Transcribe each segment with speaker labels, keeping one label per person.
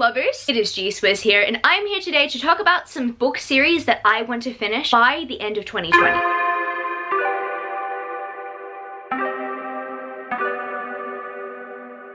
Speaker 1: lovers, it is G-Swizz here, and I'm here today to talk about some book series that I want to finish by the end of 2020.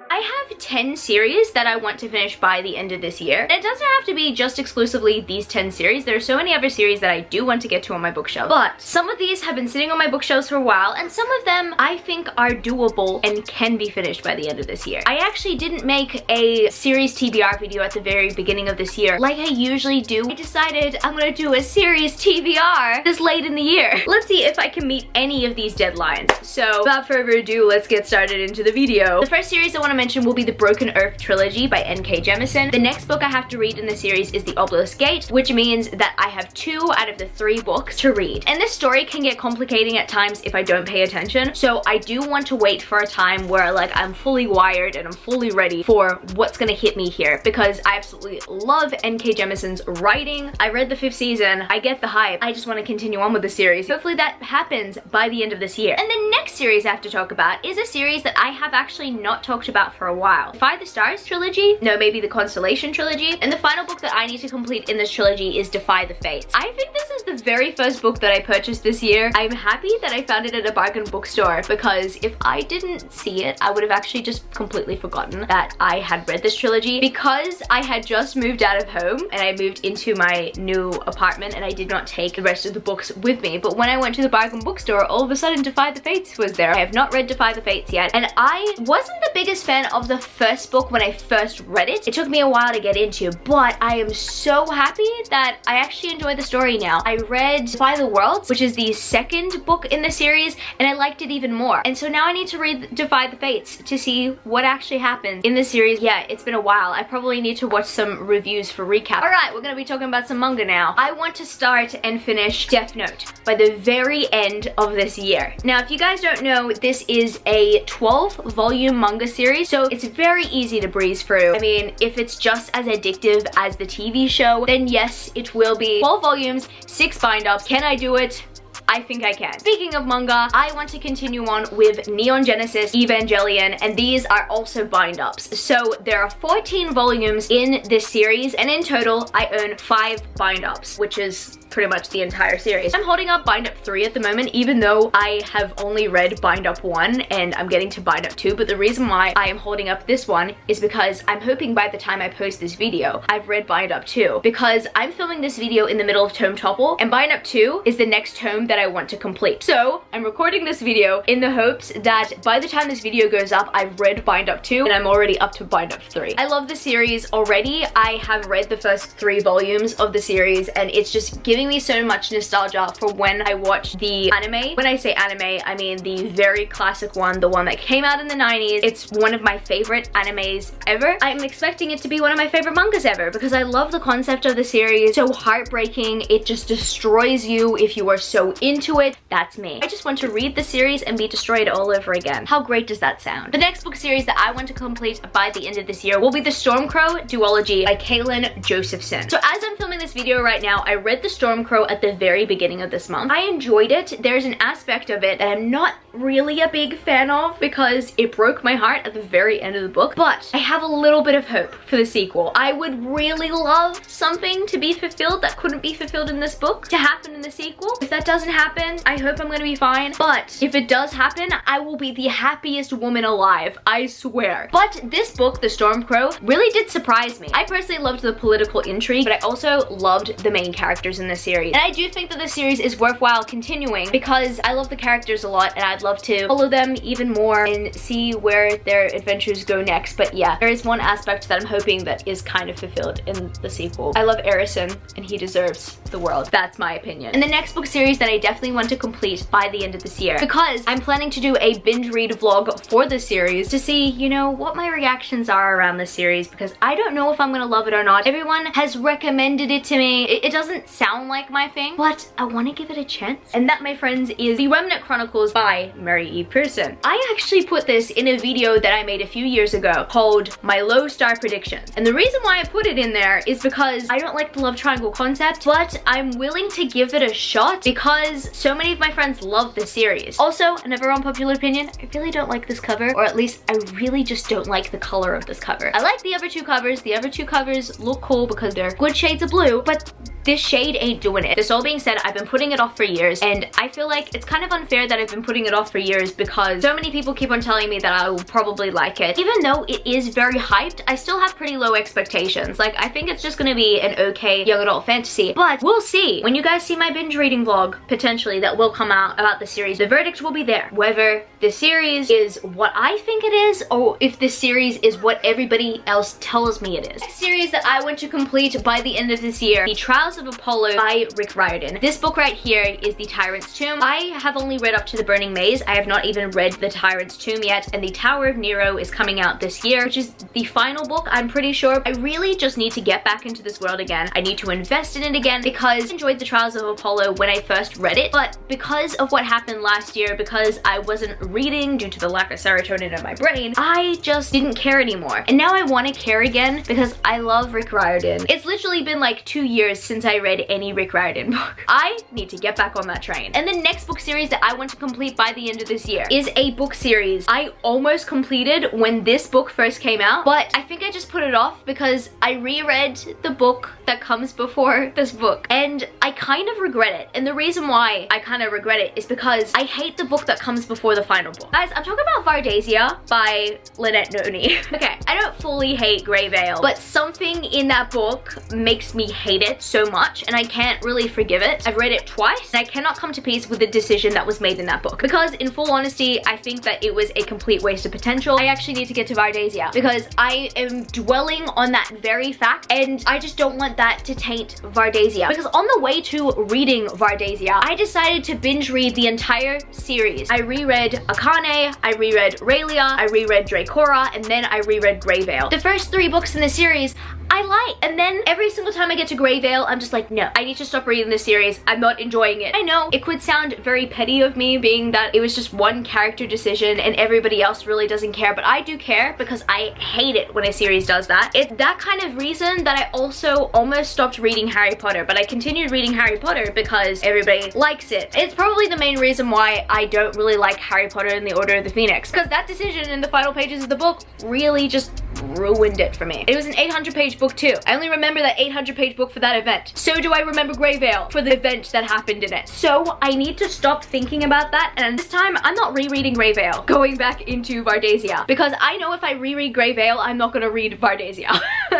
Speaker 1: I have 10 series that I want to finish by the end of this year. And it doesn't have to be just exclusively these 10 series. There are so many other series that I do want to get to on my bookshelf. But some of these have been sitting on my bookshelves for a while, and some of them I think are doable and can be finished by the end of this year. I actually didn't make a series TBR video at the very beginning of this year like I usually do. I decided I'm gonna do a series TBR this late in the year. Let's see if I can meet any of these deadlines. So without further ado, let's get started into the video. The first series I want to mention will be the Broken Earth Trilogy by N.K. Jemisin. The next book I have to read in the series is the Obelisk Gate, which means that I have 2 out of the 3 books to read. And this story can get complicating at times if I don't pay attention, so I do want to wait for a time where I'm fully wired and I'm fully ready for what's gonna hit me here, because I absolutely love N.K. Jemisin's writing. I read the 5th season, I get the hype, I just want to continue on with the series. Hopefully that happens by the end of this year. And the next series I have to talk about is a series that I have actually not talked about for a while. Defy the Stars Trilogy, no, maybe the Constellation Trilogy, and the final book that I need to complete in this trilogy is Defy the Fate. I think this is the very first book that I purchased this year. I'm happy that I found it at a bargain bookstore, because if I didn't see it, I would have actually just completely forgotten that I had read this trilogy, because I had just moved out of home and I moved into my new apartment and I did not take the rest of the books with me. But when I went to the bargain bookstore, all of a sudden Defy the Fates was there. I have not read Defy the Fates yet, and I wasn't the biggest fan of the first book when I first read it. It took me a while to get into, but I am so happy that I actually enjoy the story now. I read Defy the Worlds, which is the second book in the series, and I liked it even more. And so now I need to read Defy the Fates to see what actually happens in the series. Yeah, it's been a while. I probably need to watch some reviews for recap. Alright, we're gonna be talking about some manga now. I want to start and finish Death Note by the very end of this year. Now, if you guys don't know, this is a 12-volume manga series, so it's very easy to breeze through. I mean, if it's just as addictive as the TV show, then yes, it will be. 12 volumes, 6 bind-ups. Can I do it? I think I can. Speaking of manga, I want to continue on with Neon Genesis Evangelion, and these are also bind-ups. So there are 14 volumes in this series, and in total, I own 5 bind-ups, which is pretty much the entire series. I'm holding up bind-up 3 at the moment, even though I have only read bind-up 1 and I'm getting to bind-up 2, but the reason why I am holding up this one is because I'm hoping by the time I post this video, I've read bind-up 2, because I'm filming this video in the middle of tome topple, and bind-up 2 is the next tome that I want to complete. So I'm recording this video in the hopes that by the time this video goes up, I've read bind-up 2 and I'm already up to bind-up 3. I love the series already. I have read the first 3 volumes of the series, and it's just giving me so much nostalgia for when I watched the anime. When I say anime, I mean the very classic one, the one that came out in the 90s. It's one of my favorite animes ever. I'm expecting it to be one of my favorite mangas ever, because I love the concept of the series. So heartbreaking, it just destroys you if you are so into it. That's me. I just want to read the series and be destroyed all over again. How great does that sound? The next book series that I want to complete by the end of this year will be the Stormcrow duology by Kaylin Josephson. So as I'm filming this video right now, I read the Stormcrow at the very beginning of this month. I enjoyed it. There's an aspect of it that I'm not really a big fan of, because it broke my heart at the very end of the book, but I have a little bit of hope for the sequel. I would really love something to be fulfilled that couldn't be fulfilled in this book to happen in the sequel. If that doesn't happen, I hope I'm gonna be fine, but if it does happen, I will be the happiest woman alive, I swear. But this book, The Stormcrow, really did surprise me. I personally loved the political intrigue, but I also loved the main characters in the series. And I do think that the series is worthwhile continuing, because I love the characters a lot and I'd love to follow them even more and see where their adventures go next. But yeah, there is one aspect that I'm hoping that is kind of fulfilled in the sequel. I love Erison and he deserves the world. That's my opinion. And the next book series that I definitely want to complete by the end of this year, because I'm planning to do a binge read vlog for the series to see, you know, what my reactions are around the series, because I don't know if I'm gonna love it or not. Everyone has recommended it to me. It doesn't sound like my thing, but I want to give it a chance. And that, my friends, is The Remnant Chronicles by Mary E. Pearson. I actually put this in a video that I made a few years ago called My Low Star Predictions. And the reason why I put it in there is because I don't like the love triangle concept, but I'm willing to give it a shot because so many of my friends love this series. Also, another unpopular opinion, I really don't like this cover, or at least I really just don't like the color of this cover. I like the other two covers. The other two covers look cool because they're good shades of blue, but this shade ain't doing it. This all being said, I've been putting it off for years, and I feel like it's kind of unfair that I've been putting it off for years because so many people keep on telling me that I will probably like it. Even though it is very hyped, I still have pretty low expectations. Like, I think it's just gonna be an okay young adult fantasy, but we'll see. When you guys see my binge reading vlog, potentially, that will come out about the series, the verdict will be there. Whether the series is what I think it is, or if this series is what everybody else tells me it is. Next series that I want to complete by the end of this year, The Trials of Apollo by Riordan. This book right here is The Tyrant's Tomb. I have only read up to the Burning Maze. I have not even read The Tyrant's Tomb yet, and The Tower of Nero is coming out this year, which is the final book, I'm pretty sure. I really just need to get back into this world again. I need to invest in it again because I enjoyed The Trials of Apollo when I first read it, but because of what happened last year, because I wasn't reading due to the lack of serotonin in my brain, I just didn't care anymore. And now I want to care again because I love Rick Riordan. It's literally been like 2 years since I read any Rick Riordan book. I need to get back on that train. And the next book series that I want to complete by the end of this year is a book series I almost completed when this book first came out, but I think I just put it off because I reread the book that comes before this book and I kind of regret it. And the reason why I kind of regret it is because I hate the book that comes before the final book. Guys, I'm talking about Vardasia by Lynette Noni. Okay, I don't fully hate Grey Veil, but something in that book makes me hate it so much and I can't really forgive it. I've read it twice and I cannot come to peace with the decision that was made in that book because in full honesty, I think that it was a complete waste of potential. I actually need to get to Vardasia because I am dwelling on that very fact and I just don't want that to taint Vardasia, because on the way to reading Vardasia, I decided to binge read the entire series. I reread Akane, I reread Raylia, I reread Dracora, and then I reread Grey Veil. The first 3 books in the series I like, and then every single time I get to Grey Veil, I'm just like, no, I need to stop reading this series. I'm not enjoying it. I know it could sound very petty of me, being that it was just one character decision and everybody else really doesn't care, but I do care because I hate it when a series does that. It's that kind of reason that I also almost stopped reading Harry Potter, but I continued reading Harry Potter because everybody likes it. It's probably the main reason why I don't really like Harry Potter and the Order of the Phoenix, because that decision in the final pages of the book really just ruined it for me. It was an 800-page book too. I only remember that 800-page book for that event. So do I remember Grey Veil for the event that happened in it. So I need to stop thinking about that, and this time I'm not rereading Grey Veil, going back into Vardasia, because I know if I reread Grey Veil, I'm not gonna read Vardasia.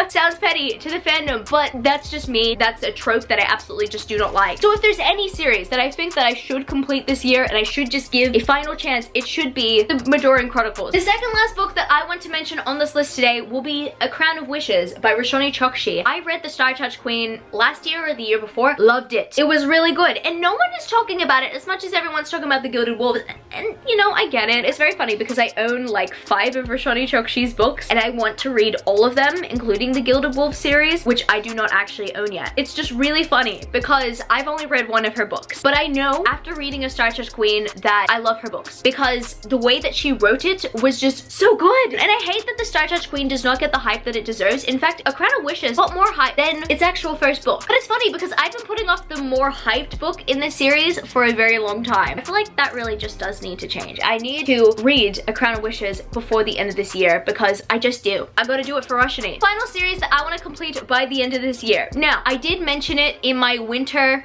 Speaker 1: Sounds petty to the fandom, but that's just me. That's a trope that I absolutely just do not like. So if there's any series that I think that I should complete this year and I should just give a final chance, it should be the Madoran Chronicles. The second last book that I want to mention on this list today will be A Crown of Wishes by Roshani Chokshi. I read The Star Touch Queen last year or the year before. Loved it. It was really good. And no one is talking about it as much as everyone's talking about The Gilded Wolves. And you know, I get it. It's very funny because I own like 5 of Roshani Chokshi's books and I want to read all of them, including the Gilded Wolves series, which I do not actually own yet. It's just really funny because I've only read 1 of her books. But I know after reading A Star Touch Queen that I love her books because the way that she wrote it was just so good. And I hate that The Star Touch Queen does not get the hype that it deserves. In fact, A Crown of Wishes got more hype than its actual first book. But it's funny because I've been putting off the more hyped book in this series for a very long time. I feel like that really just does need to change. I need to read A Crown of Wishes before the end of this year because I just do. I gotta do it for Roshani. Final series that I want to complete by the end of this year. Now, I did mention it in my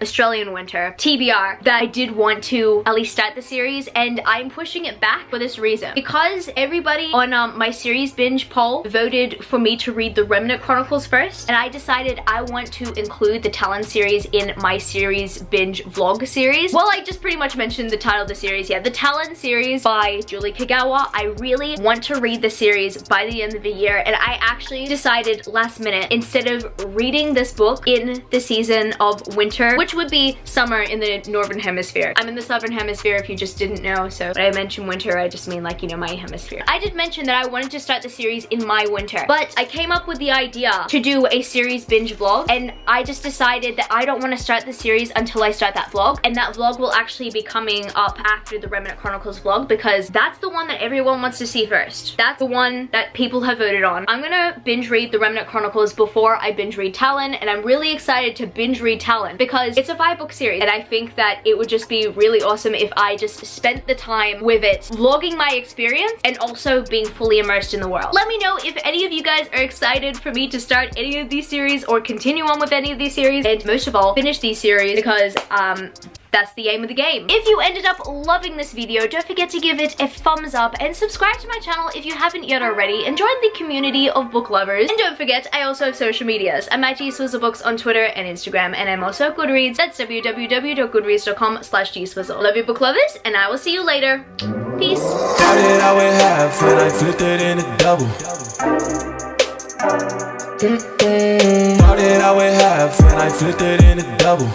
Speaker 1: Australian winter TBR that I did want to at least start the series, and I'm pushing it back for this reason. Because everybody on my series binge poll voted for me to read the Remnant Chronicles first, and I decided I want to include the Talon series in my series binge vlog series. Well, I just pretty much mentioned the title of the series. Yeah, the Talon series by Julie Kagawa. I really want to read the series by the end of the year, and I actually decided last minute, instead of reading this book in the season of winter, which would be summer in the northern hemisphere. I'm in the southern hemisphere if you just didn't know, so when I mention winter, I just mean like, you know, my hemisphere. I did mention that I wanted to start the series in my winter. But I came up with the idea to do a series binge vlog, and I just decided that I don't want to start the series until I start that vlog, and that vlog will actually be coming up after the Remnant Chronicles vlog, because that's the one that everyone wants to see first. That's the one that people have voted on. I'm gonna binge read the Remnant Chronicles before I binge read Talon, and I'm really excited to binge read Talon because it's a 5-book series, and I think that it would just be really awesome if I just spent the time with it, vlogging my experience and also being fully immersed in the world. Let me know if any of you guys are excited for me to start any of these series or continue on with any of these series, and most of all, finish these series, because that's the aim of the game. If you ended up loving this video, don't forget to give it a thumbs up and subscribe to my channel if you haven't yet already, and join the community of book lovers. And don't forget, I also have social medias. I'm at itsgswizzelbooks on Twitter and Instagram, and I'm also at Goodreads. That's www.goodreads.com/gswizzle. Love you, book lovers, and I will see you later. Peace.
Speaker 2: Started out with half and I flipped it into double. Started out with half and I flipped it into double.